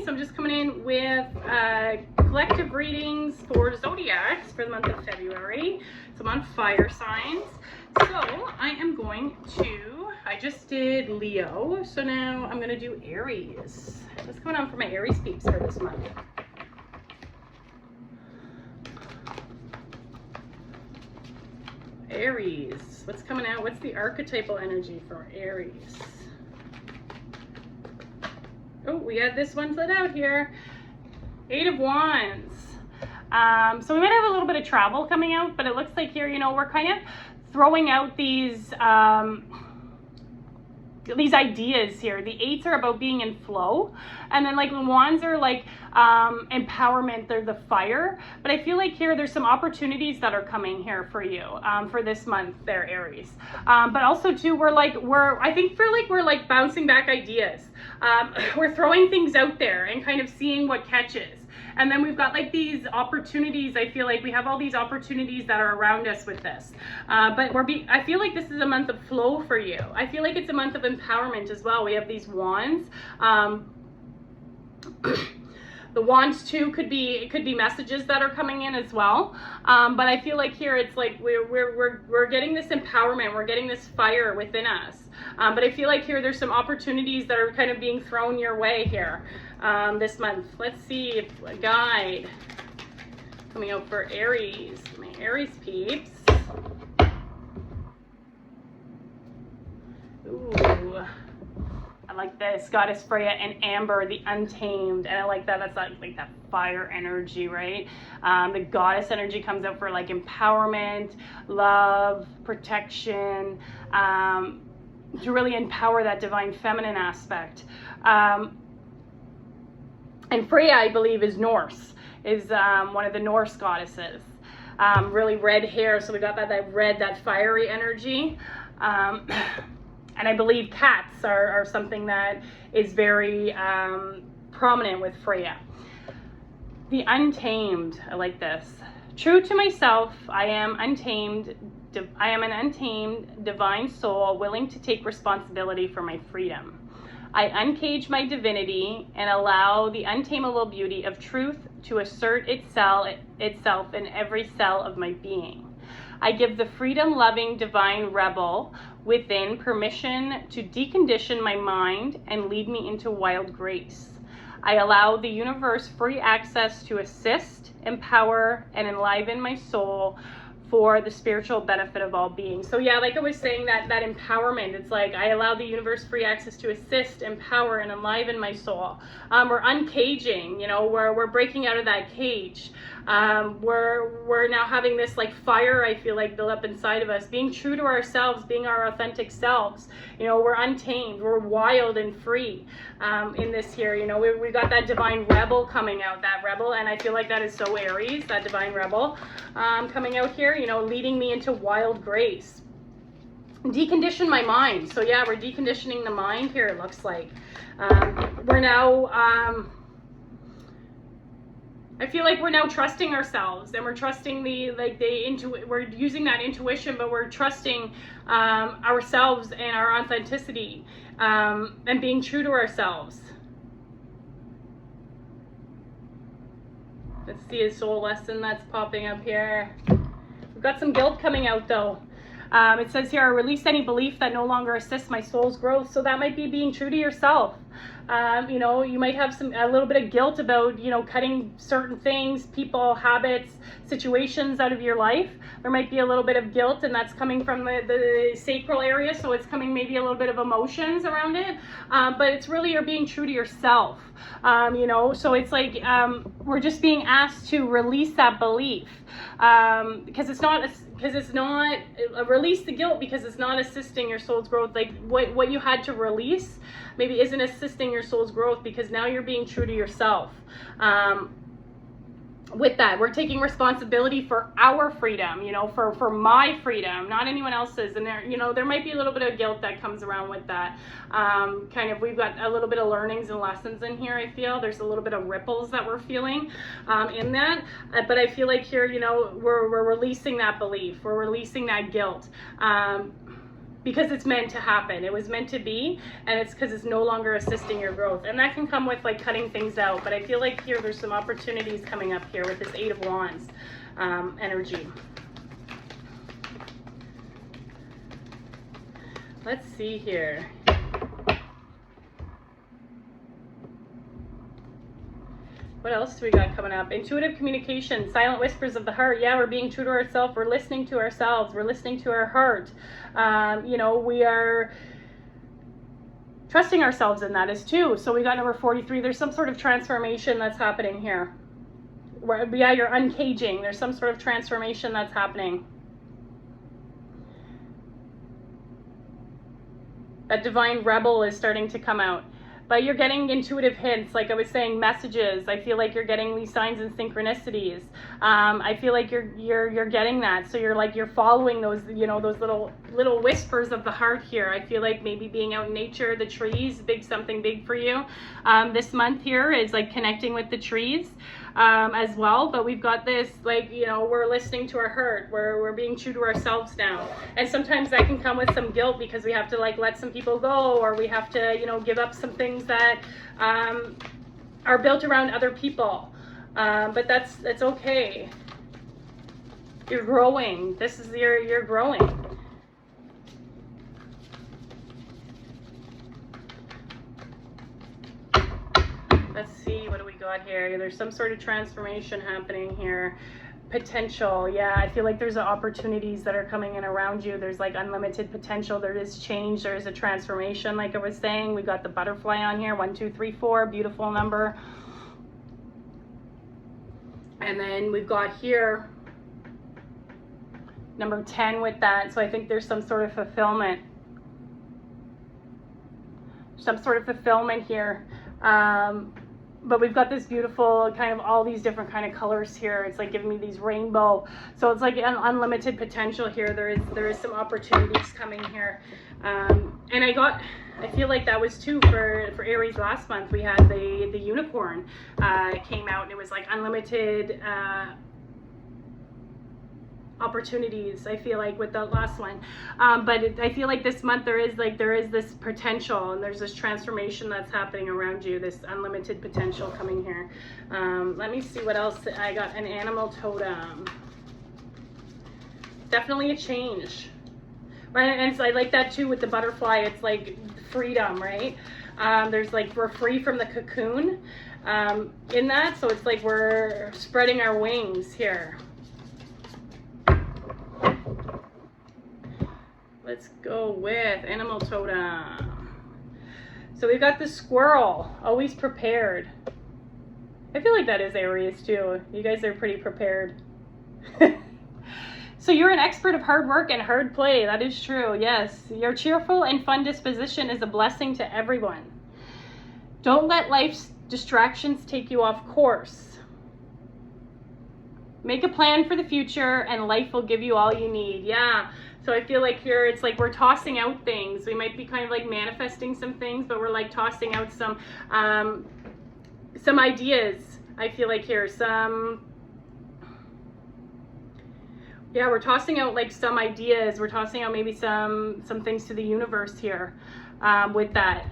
So I'm just coming in with collective readings for Zodiacs for the month of February. So I'm on fire signs. So I am going to, I just did Leo, so now I'm going to do Aries. What's going on for my Aries peeps for this month? Aries, what's coming out? What's the archetypal energy for Aries? Oh, we got this one let out here. 8 of Wands. So we might have a little bit of travel coming out, but it looks like here, you know, we're kind of throwing out these ideas here. The 8s are about being in flow, and then like the Wands are like empowerment, they're the fire. But I feel like here there's some opportunities that are coming here for you for this month there, Aries. But also too, I think we're like bouncing back ideas. We're throwing things out there and kind of seeing what catches. And then we've got like these opportunities. I feel like we have all these opportunities that are around us with this. But I feel like this is a month of flow for you. I feel like it's a month of empowerment as well. We have these wands. The wands too could be messages that are coming in as well. But I feel like here it's like we're getting this empowerment. We're getting this fire within us. But I feel like here there's some opportunities that are kind of being thrown your way here this month. Let's see if a guide coming out for Aries, my Aries peeps. Ooh, I like this. Goddess Freya and Amber, the Untamed, and I like that. That's like that fire energy, right? The goddess energy comes out for like empowerment, love, protection, to really empower that divine feminine aspect. And Freya, I believe, is Norse, is one of the Norse goddesses. Really red hair, so we got that red, that fiery energy. And I believe cats are something that is very prominent with Freya. The Untamed, I like this. True to myself, I am untamed. I am an untamed divine soul willing to take responsibility for my freedom. I uncage my divinity and allow the untamable beauty of truth to assert itself in every cell of my being. I give the freedom-loving divine rebel within permission to decondition my mind and lead me into wild grace. I allow the universe free access to assist, empower, and enliven my soul for the spiritual benefit of all beings. So yeah, like I was saying, that empowerment, it's like I allow the universe free access to assist, empower, and enliven my soul. We're uncaging, you know, we're breaking out of that cage. We're now having this like fire, I feel like, build up inside of us, being true to ourselves, being our authentic selves. You know, we're untamed, we're wild and free in this here. You know, we got that divine rebel coming out, that rebel, and I feel like that is so Aries, that divine rebel coming out here, you know, leading me into wild grace. Decondition my mind. So yeah, we're deconditioning the mind here, it looks like. We're now I feel like we're now trusting ourselves, and we're trusting we're using that intuition, but we're trusting ourselves and our authenticity, and being true to ourselves. Let's see a soul lesson that's popping up here. We've got some guilt coming out though. It says here, I release any belief that no longer assists my soul's growth. So that might be being true to yourself. You know, you might have a little bit of guilt about, you know, cutting certain things, people, habits, situations out of your life. There might be a little bit of guilt, and that's coming from the sacral area. So it's coming maybe a little bit of emotions around it. But it's really you're being true to yourself. You know, so it's like we're just being asked to release that belief because it's not release the guilt, because it's not assisting your soul's growth. Like what you had to release maybe isn't assisting your soul's growth, because now you're being true to yourself. With that, we're taking responsibility for our freedom, you know, for my freedom, not anyone else's. And there, you know, there might be a little bit of guilt that comes around with that. We've got a little bit of learnings and lessons in here. I feel there's a little bit of ripples that we're feeling in that. But I feel like here, you know, we're releasing that belief, we're releasing that guilt. because it's meant to happen. It was meant to be, and it's because it's no longer assisting your growth. And that can come with like cutting things out. But I feel like here there's some opportunities coming up here with this Eight of Wands energy. Let's see here. What else do we got coming up? Intuitive communication, silent whispers of the heart. Yeah, we're being true to ourselves. We're listening to ourselves. We're listening to our heart. You know, we are trusting ourselves in that as too. So we got number 43. There's some sort of transformation that's happening here. Yeah, you're uncaging. There's some sort of transformation that's happening. That divine rebel is starting to come out. But you're getting intuitive hints, like I was saying, messages. I feel like you're getting these signs and synchronicities. I feel like you're getting that. So you're following those, you know, those little whispers of the heart here. I feel like maybe being out in nature, the trees, something big for you. This month here is like connecting with the trees as well. But we've got this, like, you know, we're listening to our heart. We're being true to ourselves now. And sometimes that can come with some guilt because we have to like let some people go, or we have to, you know, give up some things that are built around other people. But that's okay. You're growing. This is you're growing. Let's see, what do we got here? There's some sort of transformation happening here. Potential, yeah, I feel like there's opportunities that are coming in around you. There's like unlimited potential. There is change. There is a transformation. Like I was saying, we got the butterfly on here. 1, 2, 3, 4, beautiful number. And then we've got here number 10 with that. So I think there's some sort of fulfillment. Some sort of fulfillment here. But we've got this beautiful kind of all these different kind of colors here. It's like giving me these rainbow. So it's like an unlimited potential here. There is some opportunities coming here. And I feel like that was too for Aries last month. We had the unicorn came out, and it was like unlimited opportunities, I feel like, with the last one. But I feel like this month there is this potential, and there's this transformation that's happening around you, this unlimited potential coming here. Let me see what else. I got an animal totem. Definitely a change. Right, and I like that too with the butterfly. It's like freedom, right? There's like, we're free from the cocoon in that. So it's like we're spreading our wings here. Let's go with animal totem. So we've got the squirrel, always prepared. I feel like that is Aries too. You guys are pretty prepared. So you're an expert of hard work and hard play. That is true, yes. Your cheerful and fun disposition is a blessing to everyone. Don't let life's distractions take you off course. Make a plan for the future and life will give you all you need. Yeah. So I feel like here it's like we're tossing out things. We might be kind of like manifesting some things, but we're like tossing out some ideas. I feel like here we're tossing out like some ideas. We're tossing out maybe some things to the universe here with that.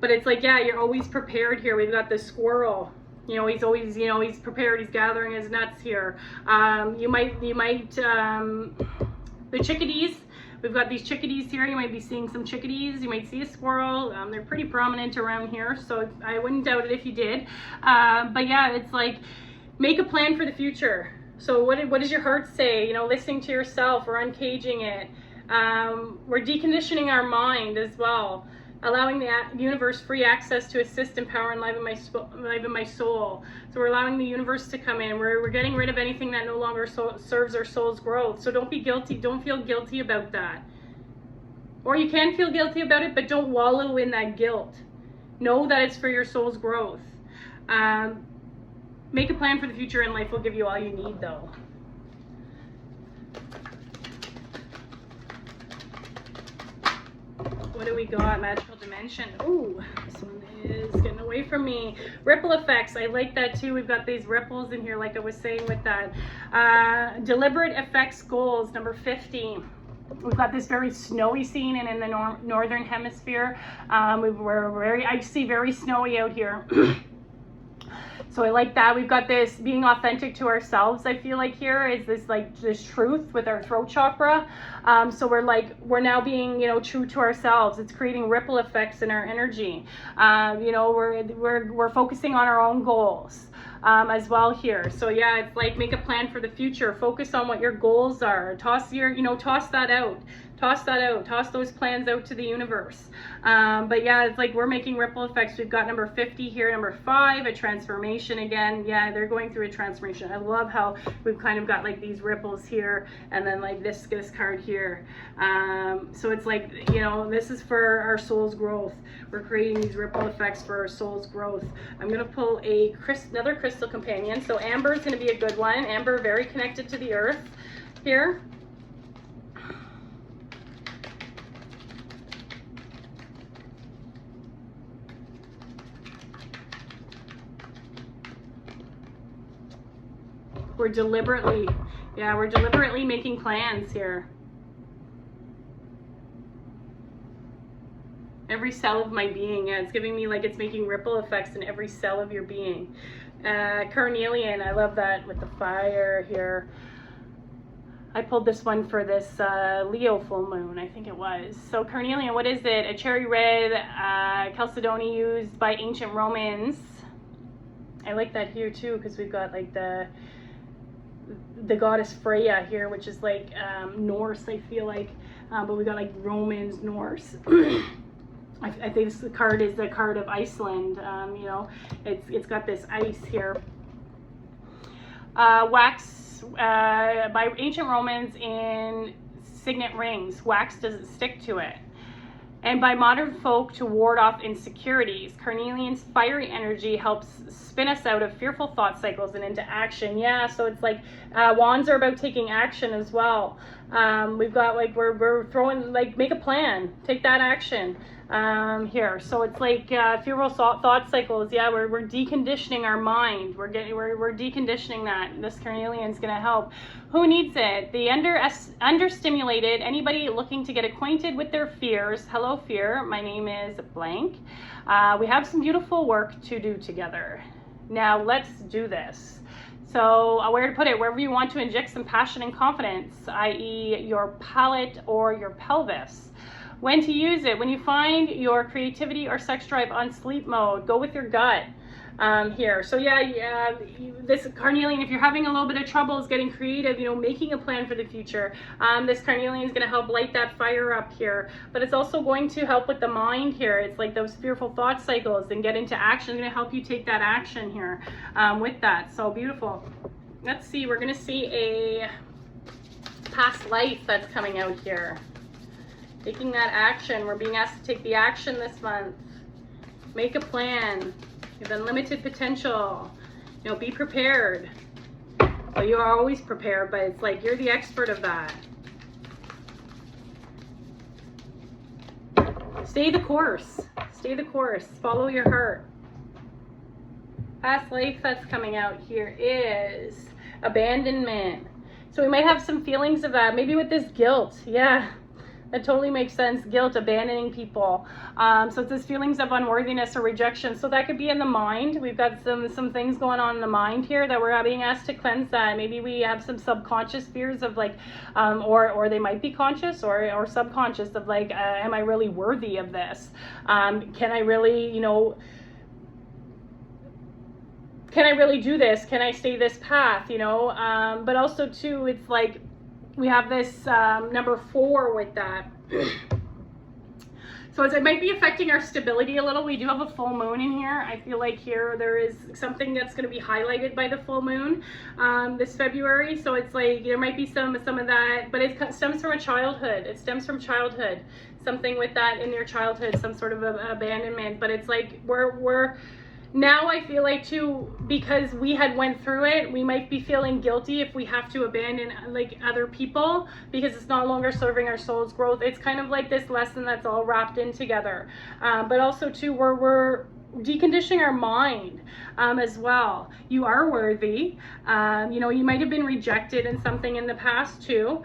But it's like, yeah, you're always prepared here. We've got the squirrel. You know, he's always, you know, he's prepared. He's gathering his nuts here. You might. The chickadees, we've got these chickadees here. You might be seeing some chickadees. You might see a squirrel. They're pretty prominent around here, so I wouldn't doubt it if you did. But yeah, it's like, make a plan for the future. So what does your heart say? You know, listening to yourself, we're uncaging it. We're deconditioning our mind as well, allowing the universe free access to assist, empower, and live in my soul. So we're allowing the universe to come in. We're getting rid of anything that no longer serves our soul's growth. So don't be guilty. Don't feel guilty about that. Or you can feel guilty about it, but don't wallow in that guilt. Know that it's for your soul's growth. Make a plan for the future, and life will give you all you need, though. What do we got? Magical dimension. Ooh, this one is getting away from me. Ripple effects. I like that too. We've got these ripples in here, like I was saying with that. Deliberate effects goals, number 50. We've got this very snowy scene, and in the northern hemisphere, we're very icy, very snowy out here. So I like that. We've got this being authentic to ourselves. I feel like here is this like this truth with our throat chakra. So we're now being, you know, true to ourselves. It's creating ripple effects in our energy. You know, we're focusing on our own goals. As well here. So yeah, it's like make a plan for the future. Focus on what your goals are. Toss that out. Toss those plans out to the universe. But yeah, it's like we're making ripple effects. We've got number 50 here, number 5, a transformation again. Yeah, they're going through a transformation. I love how we've kind of got like these ripples here, and then like this card here. So it's like, you know, this is for our soul's growth. We're creating these ripple effects for our soul's growth. I'm gonna pull another crystal companion. So amber is gonna be a good one. Amber, very connected to the earth here. We're deliberately making plans here. Every cell of my being, yeah, it's giving me like it's making ripple effects in every cell of your being. Carnelian, I love that with the fire here. I pulled this one for this Leo full moon, I think it was. So carnelian, what is it? A cherry red chalcedony used by ancient Romans. I like that here too, because we've got like the goddess Freya here, which is like Norse, I feel like, but we got like Romans, Norse. I think this card is the card of Iceland. You know, it's got this ice here. Wax by ancient Romans in signet rings. Wax doesn't stick to it. And by modern folk to ward off insecurities. Carnelian's fiery energy helps spin us out of fearful thought cycles and into action. Yeah, so it's like wands are about taking action as well. We've got like we're throwing like make a plan, take that action here. So it's like fearful thought cycles. Yeah, we're deconditioning our mind. We're deconditioning that. This carnelian's gonna help. Who needs it? The understimulated, anybody looking to get acquainted with their fears. Hello fear, my name is blank. We have some beautiful work to do together. Now let's do this. So where to put it? Wherever you want to inject some passion and confidence, i.e. your palate or your pelvis. When to use it? When you find your creativity or sex drive on sleep mode, go with your gut. Here. So yeah, this carnelian, if you're having a little bit of trouble is getting creative, you know, making a plan for the future, this carnelian is going to help light that fire up here, but it's also going to help with the mind here. It's like those fearful thought cycles and get into action. It's going to help you take that action here with that. So beautiful. Let's see, we're going to see a past life that's coming out here. Taking that action. We're being asked to take the action this month. Make a plan. You have unlimited potential. You know, be prepared. Well, you are always prepared, but it's like you're the expert of that. Stay the course. Stay the course. Follow your heart. Past life that's coming out here is abandonment. So we might have some feelings of that. Maybe with this guilt. Yeah. That totally makes sense. Guilt, abandoning people. So it's this feelings of unworthiness or rejection. So that could be in the mind. We've got some things going on in the mind here that we're being asked to cleanse that. Maybe we have some subconscious fears of like, or they might be conscious or subconscious of like, am I really worthy of this? Can I really, you know, can I really do this? Can I stay this path? You know, but also too, it's like, we have this number 4 with that. So it might be affecting our stability a little. We do have a full moon in here. I feel like here there is something that's going to be highlighted by the full moon this February. So it's like there might be some of that, but it stems from a childhood. It stems from childhood. Something with that in your childhood, some sort of abandonment. But it's like we're now I feel like too, because we had went through it, we might be feeling guilty if we have to abandon like other people because it's no longer serving our soul's growth. It's kind of like this lesson that's all wrapped in together. But also too, we're deconditioning our mind as well. You are worthy. You know, you might have been rejected in something in the past too.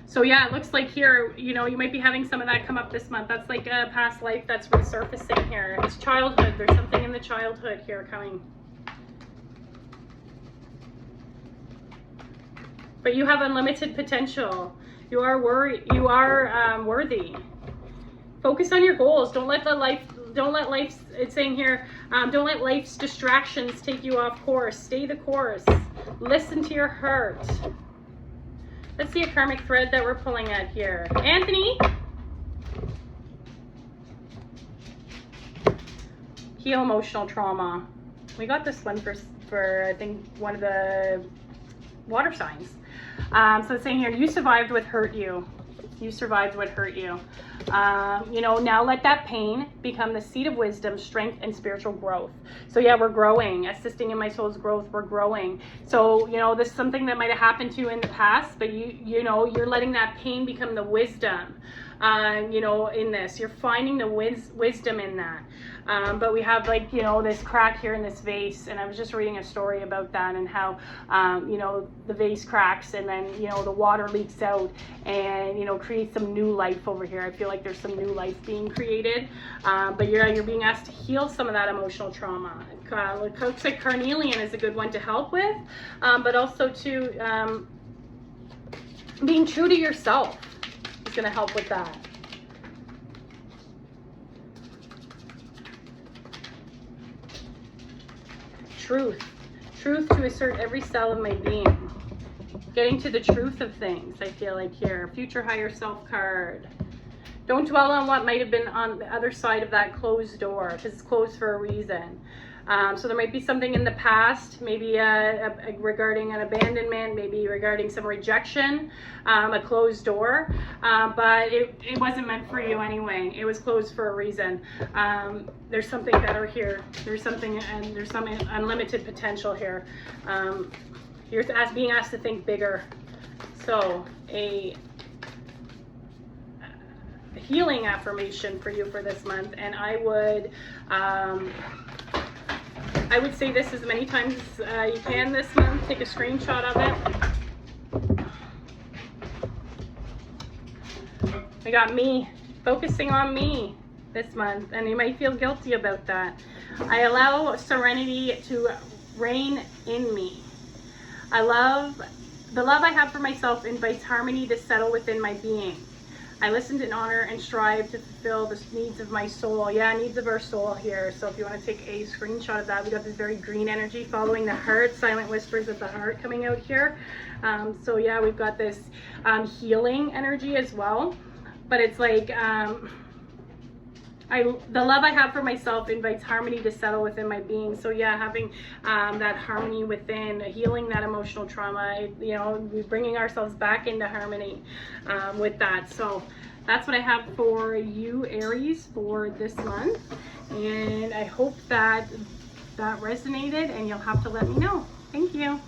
So yeah, it looks like here, you know, you might be having some of that come up this month. That's like a past life that's resurfacing here. It's childhood. There's something in the childhood here coming. But you have unlimited potential. You are worthy. Focus on your goals. Don't let life's, it's saying here, don't let life's distractions take you off course. Stay the course. Listen to your heart. Let's see a karmic thread that we're pulling at here. Anthony. Heal emotional trauma. We got this one for I think one of the water signs. So it's saying here, you survived what hurt you. You survived what hurt you. You know, now let that pain become the seed of wisdom, strength, and spiritual growth. So yeah, we're growing, assisting in my soul's growth. We're growing. So, you know, this is something that might have happened to you in the past, but you know, you're letting that pain become the wisdom. You know, in this, you're finding the wisdom in that. But we have, like, you know, this crack here in this vase, and I was just reading a story about that and how, you know, the vase cracks and then, you know, the water leaks out and, you know, creates some new life over here. I feel like there's some new life being created, but you're being asked to heal some of that emotional trauma. It looks like carnelian is a good one to help with, but also to being true to yourself is going to help with that. Truth to assert every cell of my being. Getting to the truth of things, I feel like here. Future higher self card. Don't dwell on what might have been on the other side of that closed door, because it's closed for a reason. So there might be something in the past, maybe regarding an abandonment, maybe regarding some rejection, a closed door, but it wasn't meant for you anyway. It was closed for a reason. There's something better here. There's something, and there's some unlimited potential here. You're being asked to think bigger. So a healing affirmation for you for this month, and I would say this as many times as you can this month. Take a screenshot of it. We got me, focusing on me this month, and you might feel guilty about that. I allow serenity to reign in me. The love I have for myself invites harmony to settle within my being. I listen and honor and strive to fulfill the needs of my soul. Yeah, needs of our soul here. So if you want to take a screenshot of that, we got this very green energy following the heart, silent whispers of the heart coming out here. So yeah, we've got this healing energy as well. But it's like, the love I have for myself invites harmony to settle within my being. So yeah, having that harmony within, healing that emotional trauma, you know, bringing ourselves back into harmony with that. So that's what I have for you, Aries, for this month. And I hope that resonated, and you'll have to let me know. Thank you.